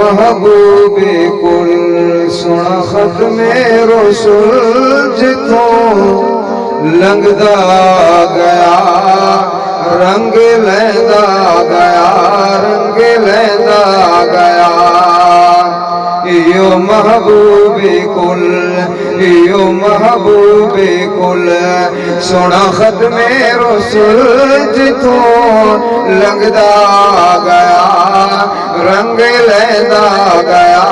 महबूबे कुल सुन खत्मे रसूल जिथों लंघदा गया रंग लैंदा गया रंग लैंदा गया। यो महबूबे कुल यो महबूबे कुल सोना खत्मे रसूल जिथों लंघदा गया रंग लैंदा गया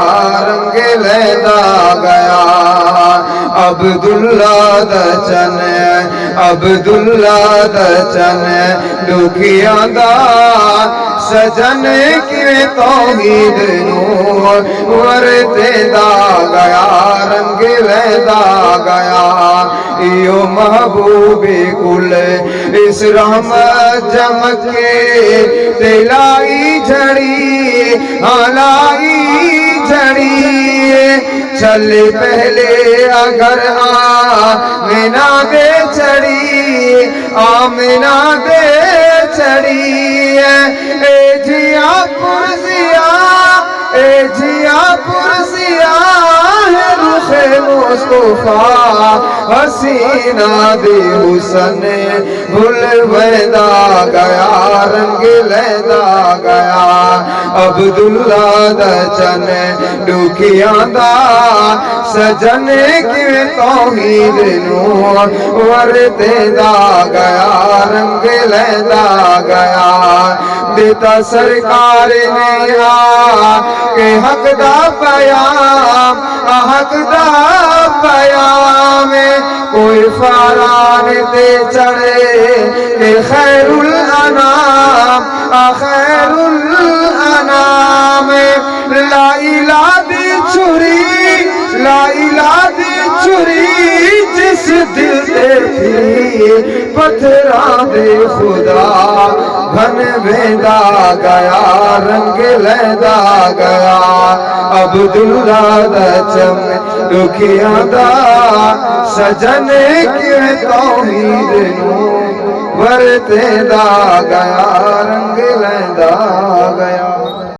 रंग लैंदा गया। अब्दुल्ला दचन अब्दुल्ला दचन दुखियां दा सजन किवें तौहीद नूर वरतेंदा गया रंग लैंदा गया। यो महबूबे कुल इस रहमत चमके दिलाई झड़ी हलाई झड़ी। चल पहले अगर आमिना दे चढ़ी आमिना दे चढ़ी। ए जिया पुरसिया ए जिया पुरसिया है रुखे मुस्तफा हसीना दे हुसन भुल वैदा गया रंग लैंदा गया। अब्दुल्ला दचन दुखियां दा सजन किवें तौहीद नूर वरतेंदा गया रंग लैंदा गया। देता सरकार ने के हक दा पयाम हक दा पयाम। कोई फरान ते चढ़े के खैरुल अनाम खैरुल अनाम। ला इलाहा दी छुरी ला इलाहा दी छुरी जिस दिल ते थी पत्थरां दे खुदा घन वेंदा गया रंग लैंदा गया। अब्दुल्ला दचन दुखियां दा सजन किवें तौहीद नूर वरतेंदा गया रंग लैंदा गया।